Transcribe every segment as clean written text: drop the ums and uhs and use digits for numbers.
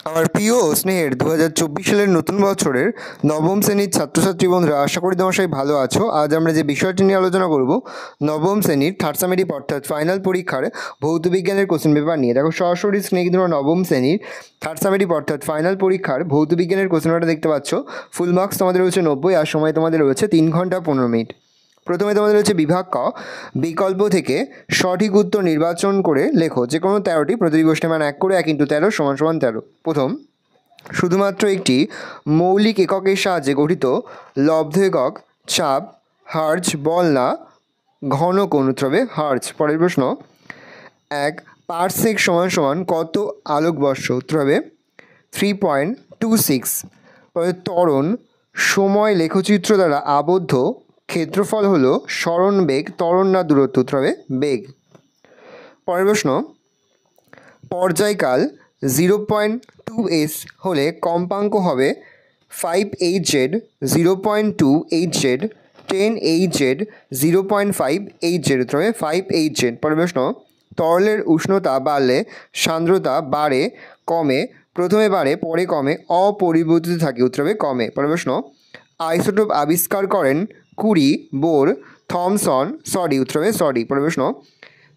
আমার প্রিয় ও স্নেহের 2024 সালের নতুন বছরের নবম শ্রেণীর ছাত্রছাত্রী বন্ধুরা, আশা করি তোমার সবাই ভালো আছো। আজ আমরা যে বিষয়টি নিয়ে আলোচনা করব, নবম শ্রেণীর থার্ড সামেটিভ অর্থাৎ ফাইনাল পরীক্ষার ভৌত বিজ্ঞানের কোশ্চেন পেপার নিয়ে। দেখো সরাসরি স্ক্রিনে কিন্তু নবম শ্রেণীর থার্ড সামেটিভ অর্থাৎ ফাইনাল পরীক্ষার ভৌত বিজ্ঞানের কোশ্চেন পেপারটা দেখতে পাচ্ছ। ফুল মার্কস তোমাদের রয়েছে 90 আর সময় তোমাদের রয়েছে 3 ঘন্টা 15 মিনিট। প্রথমে তোমাদের হচ্ছে বিভাগ ক, বিকল্প থেকে সঠিক উত্তর নির্বাচন করে লেখো যে কোনো 13টি, প্রতিটি প্রশ্নের মান 1 করে 1 × 13 = 13। প্রথম, শুধুমাত্র একটি মৌলিক এককের সাহায্যে গঠিত লব্ধ একক চাপ হার্জ বল না ঘন কোণ উত্তর হবে হার্জ। পরের প্রশ্ন, 1 পারসেক = কত আলোকবর্ষ উত্তর হবে 3.26। পরে ত্বরণ সময় লেখচিত্র দ্বারা আবদ্ধ ক্ষেত্রফল হলো সরণ বেগ, ত্বরণ না দূরত্ব উত্তর হবে বেগ। পরের প্রশ্ন, পর্যায়কাল 0.2s হলে কম্পাঙ্ক হবে 5hz, 0.28z, 10hz, 0.5hz উত্তর হবে 5hz। পরের প্রশ্ন, তরলের উষ্ণতা বাড়লে সান্দ্রতা বাড়ে কমে, প্রথমে বাড়ে পরে কমে, অপরিবর্তিত থাকে উত্তর হবে কমে। পরের প্রশ্ন, আইসোটোপ আবিষ্কার করেন কুরি, বোর, থমসন, সরি উত্তর হবে সরি। পরের প্রশ্ন,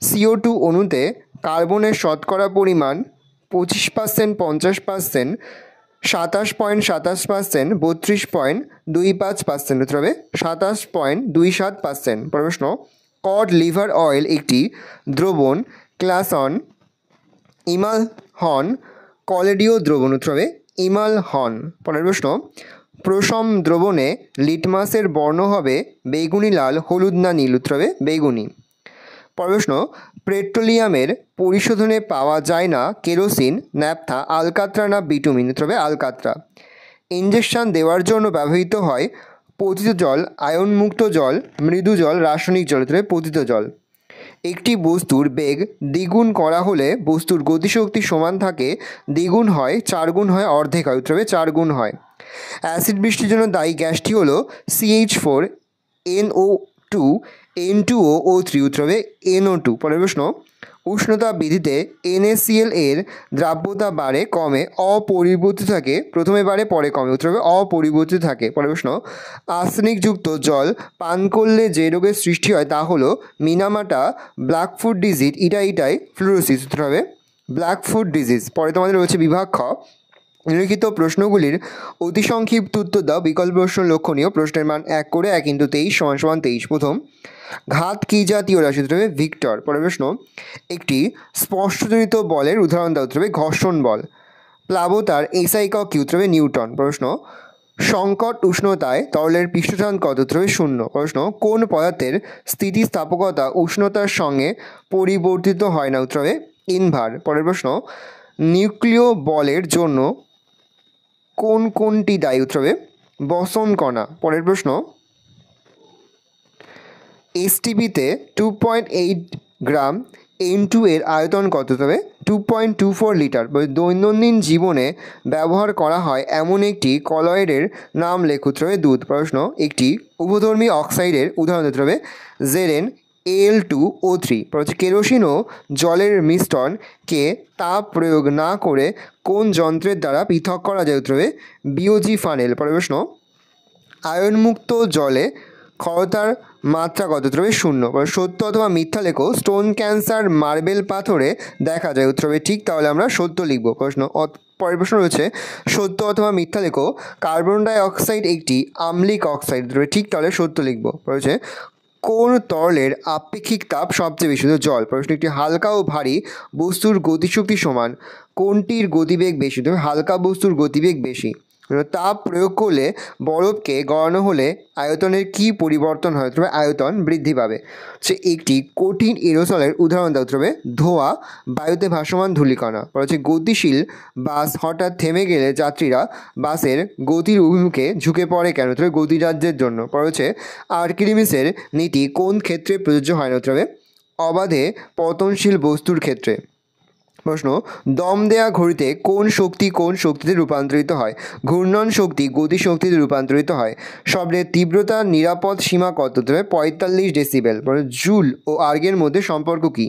CO2 অণুতে কার্বনের শতকরা পরিমাণ 25%, 50%, 27.27%, 32.25% উত্তর হবে 27.27%। প্রশ্ন, কড লিভার অয়েল একটি দ্রবণ, ক্লাসন, ইমালহন, কলেডীয় দ্রবণ উত্তর হবে ইমালহন। পরের প্রশ্ন, প্রশম দ্রবণে লিটমাসের বর্ণ হবে বেগুনি, লাল, হলুদ না নীল উত্তর হবে বেগুনি। পরের প্রশ্ন, পেট্রোলিয়ামের পরিশোধনে পাওয়া যায় না কেরোসিন, ন্যাপথা, আলকাত্রা না বিটুমিন উত্তর হবে আলকাত্রা। ইঞ্জেকশন দেওয়ার জন্য ব্যবহৃত হয় পতিত জল, আয়নমুক্ত জল, মৃদু জল, রাসায়নিক জল উত্তর হবে পতিত জল। একটি বস্তুর বেগ দ্বিগুণ করা হলে বস্তুর গতিশক্তি সমান থাকে, দ্বিগুণ হয়, 4 গুণ হয়, অর্ধেক হয় উত্তর হবে 4 গুণ হয়। অ্যাসিড বৃষ্টির জন্য দায়ী গ্যাসটি হলো CH4, NO2, N2O, O3 উত্তর হবে NO2। পরের প্রশ্ন, উষ্ণতা বৃদ্ধিতে NaCl এর দ্রাব্যতা বাড়ে কমে, অপরিবর্তিত থাকে, প্রথমে বাড়ে পরে কমে উত্তর হবে অপরিবর্তিত থাকে। পরের প্রশ্ন, আর্সেনিকযুক্ত জল পান করলে যে রোগের সৃষ্টি হয় তা হলো মিনামাটা, ব্ল্যাকফুট ডিজিজ, ইটাইটাই ফ্লুরোসিস উত্তর হবে ব্ল্যাকফুট ডিজিজ। পরে তোমাদের রয়েছে বিভাগ খ, নিম্নলিখিত প্রশ্নগুলির অতি সংক্ষিপ্ত উত্তর দাও। বিকল্প প্রশ্ন লক্ষণীয়, প্রশ্নের মান 1 করে 1 × 23 = 23। প্রথম, ঘাত কী জাতীয় রাশি উত্তর হবে ভিক্টর। পরের প্রশ্ন, একটি স্পর্শজনিত বলের উদাহরণ দাও উত্তর হবে ঘর্ষণ বল। প্লাবতার SI একক কি উত্তর হবে নিউটন। প্রশ্ন, সংকট উষ্ণতায় তরলের পৃষ্ঠটান কত উত্তর হবে 0। প্রশ্ন, কোন পদার্থের স্থিতিস্থাপকতা উষ্ণতার সঙ্গে পরিবর্তিত হয় না উত্তর হবে ইনভার। পরের প্রশ্ন, নিউক্লিয় বলের জন্য কোনটি দায়ী উত্তর হবে বসন কণা। পরের প্রশ্ন, STPতে 2.8 গ্রাম N2 এর আয়তন কত হবে 2.24 লিটার। দৈনন্দিন জীবনে ব্যবহার করা হয় এমন একটি কলয়েডের নাম লেখ উত্তর হবে দুধ। প্রশ্ন, একটি উভধর্মী অক্সাইডের উদাহরণ উত্তর হবে Zn, Al2O3। কেরোসিন ও জলের মিশ্রণকে তাপ প্রয়োগ না করে কোন যন্ত্রের দ্বারা পৃথক করা যায় উত্তর হবে বিওজি ফানেল। পরের প্রশ্ন, আয়নমুক্ত জলে ক্ষরতার মাত্রা কত উত্তর হবে 0। সত্য অথবা মিথ্যা লেখো, স্টোন ক্যান্সার মার্বেল পাথরে দেখা যায় উত্তর হবে ঠিক, তাহলে আমরা সত্য লিখব। পরের প্রশ্ন রয়েছে সত্য অথবা মিথ্যা লেখো, কার্বন ডাই অক্সাইড একটি আম্লিক অক্সাইড উত্তর হবে ঠিক, তাহলে সত্য লিখব। রয়েছে কোন তরলের আপেক্ষিক তাপ সবচেয়ে বেশি জল। প্রশ্ন, একটি হালকা ও ভারী বস্তুর গতিশক্তি সমান, কোনটির গতিবেগ বেশি হালকা বস্তুর গতিবেগ বেশি। তাপ প্রয়োগ করলে বরফকে গলানো হলে আয়তনের কি পরিবর্তন হয় তবে আয়তন বৃদ্ধি পাবে। সে একটি কঠিন এরোসলের উদাহরণ দেওয়া হবে ধোঁয়া, বায়ুতে ভাসমান ধূলিকণা। হচ্ছে গতিশীল বাস হঠাৎ থেমে গেলে যাত্রীরা বাসের গতির অভিমুখে ঝুঁকে পড়ে কেন তবে গতিরাজ্যের জন্য। পরে হচ্ছে আর্কিমিডিসের নীতি কোন ক্ষেত্রে প্রযোজ্য হয় না তবে অবাধে পতনশীল বস্তুর ক্ষেত্রে। প্রশ্ন, দম দেয়া ঘড়িতে কোন শক্তিতে রূপান্তরিত হয়? ঘূর্ণন শক্তি গতিশক্তিতে রূপান্তরিত হয়। শব্দের তীব্রতার নিরাপদ সীমা কত? 45 ডেসিবেল। জুল ও আর্গের মধ্যে সম্পর্ক কি?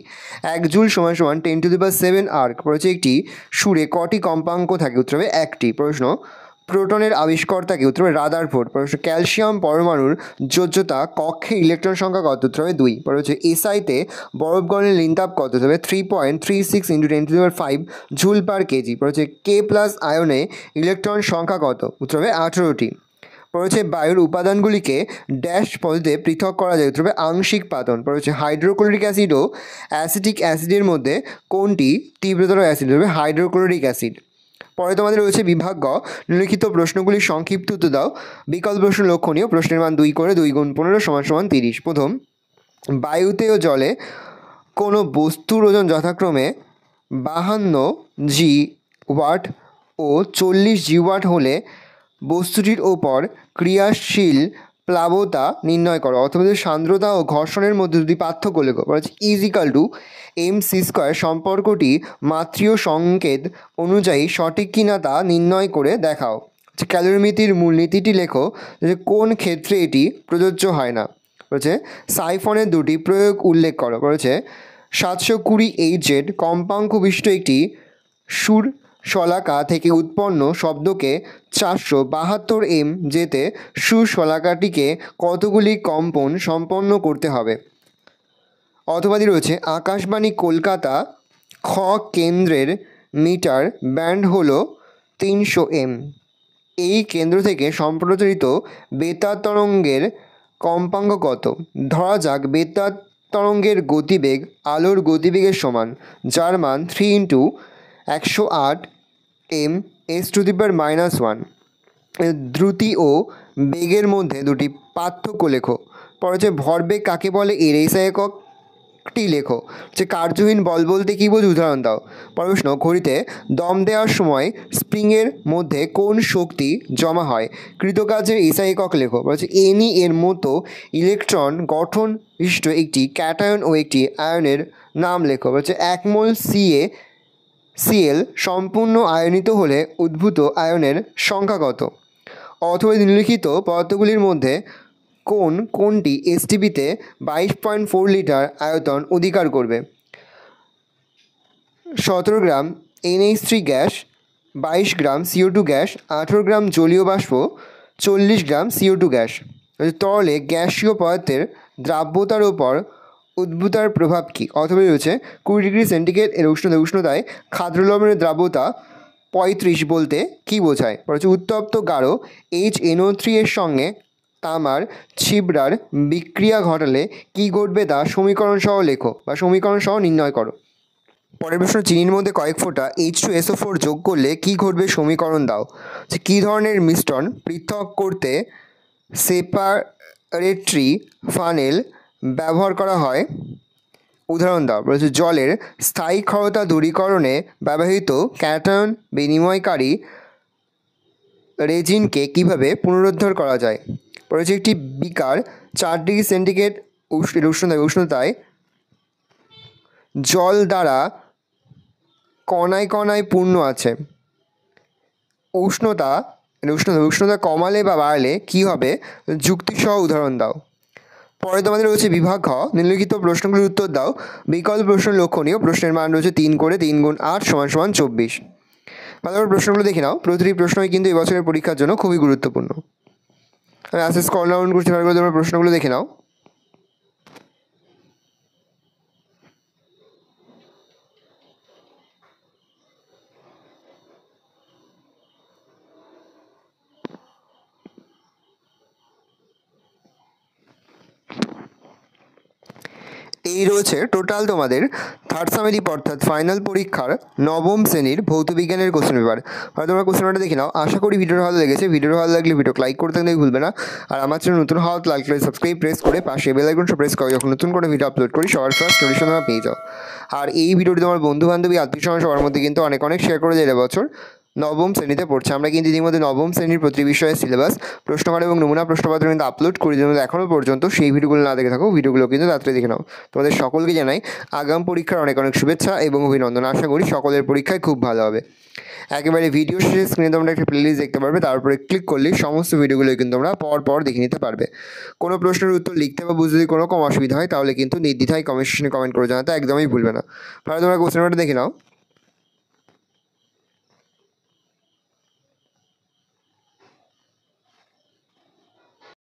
1 জুল সমান সমান 10⁷ আর্গ। পড়েছে একটি সুরে কটি কম্পাঙ্ক থাকে? উত্তর হবে 1টি। প্রশ্ন, প্রোটনের আবিষ্কর্তা কে? উত্তর হবে রাদারফোর্ড। প্রশ্ন, ক্যালসিয়াম পরমাণুর যোজ্যতা কক্ষে ইলেকট্রন সংখ্যা কত? উত্তর হবে 2। পরে হচ্ছে এসআইতে বরফ গলনের লিনতাপ কত? হবে 3.36 × 10⁵ জুল পার কেজি। পরে হচ্ছে কে প্লাস আয়নে ইলেকট্রন সংখ্যা কত? উত্তর হবে 18টি। পরে হচ্ছে বায়ুর উপাদানগুলিকে ড্যাশ পদ্ধতিতে পৃথক করা যায়? উত্তর হবে আংশিক পাতন। পরে হচ্ছে হাইড্রোক্লোরিক অ্যাসিড ও অ্যাসিটিক অ্যাসিডের মধ্যে কোনটি তীব্রতর অ্যাসিড? হবে হাইড্রোক্লোরিক অ্যাসিড। পরে তোমাদের রয়েছে বিভাগ গ, নিম্নলিখিত প্রশ্নগুলির সংক্ষিপ্ত উত্তর দাও। বিকল্প প্রশ্ন লক্ষণীয়। প্রশ্নের মান 2 করে 2 × 15 = 30। প্রথম, বায়ুতে ও জলে কোনো বস্তুর ওজন যথাক্রমে 52 জি ওয়াট ও 40 জি ওয়াট হলে বস্তুটির ওপর ক্রিয়াশীল প্লাবতা নির্ণয় করো। অথবা সান্দ্রতা ও ঘর্ষণের মধ্যে যদি পার্থক্য লেখো। = mc²। সম্পর্কটি মাত্রীয় সংকেত অনুযায়ী সঠিক কিনা তা নির্ণয় করে দেখাও। ক্যালোরিমিতির মূলনীতিটি লেখো যে কোন ক্ষেত্রে এটি প্রযোজ্য হয় না। সাইফনের দুটি প্রয়োগ উল্লেখ করো। 720 HZ কম্পাঙ্ক বিশিষ্ট একটি সুর শলাকা থেকে উৎপন্ন শব্দকে 472 MJ-তে সুর শলাকাটিকে কতগুলি কম্পন সম্পন্ন করতে হবে? অথবাদি রয়েছে আকাশবাণী কলকাতা খ কেন্দ্রের মিটার ব্যান্ড হলো 300 M। এই কেন্দ্র থেকে সম্প্রচারিত বেতার তরঙ্গের কম্পাঙ্ক কত? ধরা যাক বেতার তরঙ্গের গতিবেগ আলোর গতিবেগের সমান, যার মান 3 × 108 ms⁻⁻1। দ্রুতি ও বেগের মধ্যে দুটি পার্থক্য লেখো। পরে হচ্ছে ভরবেগ কাকে বলে এর এসআই এককটি লেখো। কার্যহীন বল বলতে কী বোঝো? উদাহরণ দাও। প্রশ্ন, ঘড়িতে দম দেওয়ার সময় স্প্রিংয়ের মধ্যে কোন শক্তি জমা হয়? কৃতকার্যের এসআই একক লেখো। এনি এর মতো ইলেকট্রন গঠন বিশিষ্ট একটি ক্যাটায়ন ও একটি আয়নের নাম লেখো। 1 মোল Cl সম্পূর্ণ আয়নিত হলে উদ্ভূত আয়নের সংখ্যা কত? অথবা নিম্নলিখিত পদার্থগুলির মধ্যে কোনটি এসটিপিতে 22.4 লিটার আয়তন অধিকার করবে? 17 গ্রাম NH3 গ্যাস, 22 গ্রাম CO2 গ্যাস, 18 গ্রাম জলীয় বাষ্প, 40 গ্রাম CO2 গ্যাস। তরলে গ্যাসীয় পদার্থের দ্রাব্যতার ওপর উদ্ভূতার প্রভাব কী? অথবা রয়েছে 20 ডিগ্রি সেন্টিগ্রেড এর উষ্ণতায় ক্ষাদ্র লবণের দ্রাব্যতা 35 বলতে কী বোঝায়? উত্তপ্ত গাঢ় HNO3 এর সঙ্গে তামার ছিবড়ার বিক্রিয়া ঘটালে কী ঘটবে তা সমীকরণ সহ লেখো বা সমীকরণ সহ নির্ণয় করো। পরের প্রশ্ন, চিনির মধ্যে কয়েক ফোঁটা H2SO4 যোগ করলে কী ঘটবে সমীকরণ দাও। কী ধরনের মিশ্রণ পৃথক করতে সেপারেটরি ফানেল ব্যবহার করা হয়? উদাহরণ দাও। জলের স্থায়ী ক্ষারতা দূরীকরণে ব্যবহৃত ক্যাটায়ন বিনিময়কারী রেজিনকে কীভাবে পুনরুদ্ধার করা যায়? একটি বিকার 4 ডিগ্রি সেন্টিগ্রেড উষ্ণতায় জল দ্বারা কণায় কণায় পূর্ণ আছে। উষ্ণতা কমালে বা বাড়লে কী হবে? যুক্তিসহ উদাহরণ দাও। পরে তোমাদের রয়েছে বিভাগ খ, নিম্নলিখিত প্রশ্নগুলির উত্তর দাও। বিকল্প প্রশ্ন লক্ষণীয়। প্রশ্নের মান রয়েছে 3 করে 3 × 8 = 24। ভালো করে প্রশ্নগুলো দেখে নাও। প্রতিটি প্রশ্নই কিন্তু এবছরের পরীক্ষার জন্য খুবই গুরুত্বপূর্ণ। আমি আস্তে স্ক্রল ডাউন করছি, ভালো করে তোমরা প্রশ্নগুলো দেখে নাও। এই রয়েছে টোটাল তোমাদের থার্ড সামেটিভ অর্থাৎ ফাইনাল পরীক্ষার নবম শ্রেণীর ভৌতবিজ্ঞানের কোশ্চেন পেপার। আর তোমরা কোশ্চেন পেপারটা দেখে নাও। আশা করি ভিডিওটা ভালো লেগেছে। ভিডিওটা ভালো লাগলে ভিডিও লাইক করতে ভুলবে না। আর আমার চ্যানেল নতুন হওয়া লাইক করে সাবস্ক্রাইব প্রেস করে পাশে বেল আইকনটা প্রেস করো, যখন নতুন করে ভিডিও আপলোড করি সবার ফার্স্ট নোটিফিকেশন তোমরা পেয়ে যাও। আর এই ভিডিওটি তোমার বন্ধু বান্ধবী আত্মীয় স্বজন সবার মধ্যে কিন্তু অনেক শেয়ার করে দেয় এবছর। নবম শ্রেণীতে পড়ছে। আমরা কিন্তু ইতিমধ্যে নবম শ্রেণীর প্রতি বিষয়ের সিলেবাস, প্রশ্নকাল এবং নমুনা প্রশ্নপত্র কিন্তু আপলোড করে দিই। এখনও পর্যন্ত সেই ভিডিওগুলো না দেখে থাকো, ভিডিওগুলো কিন্তু তাড়াতাড়ি দেখে নাও। তোমাদের সকলকে জানাই আগাম পরীক্ষার অনেক অনেক শুভেচ্ছা এবং অভিনন্দন। আশা করি সকলের পরীক্ষায় খুব ভালো হবে। একেবারে ভিডিও শেষে স্ক্রিনে তোমরা একটা প্লেলিস্ট দেখতে পারবে, তারপরে ক্লিক করলেই সমস্ত ভিডিওগুলোই কিন্তু তোমরা পর দেখে নিতে পারবে। কোনো প্রশ্নের উত্তর লিখতে বা বুঝতে যদি কোনো রকম অসুবিধা হয় তাহলে কিন্তু নির্দ্বিধায় কমেন্ট সেকশনে কমেন্ট করে জানাতে একদমই ভুলবে না। তাহলে তোমরা কোশ্চেন পেপারটা দেখে নাও।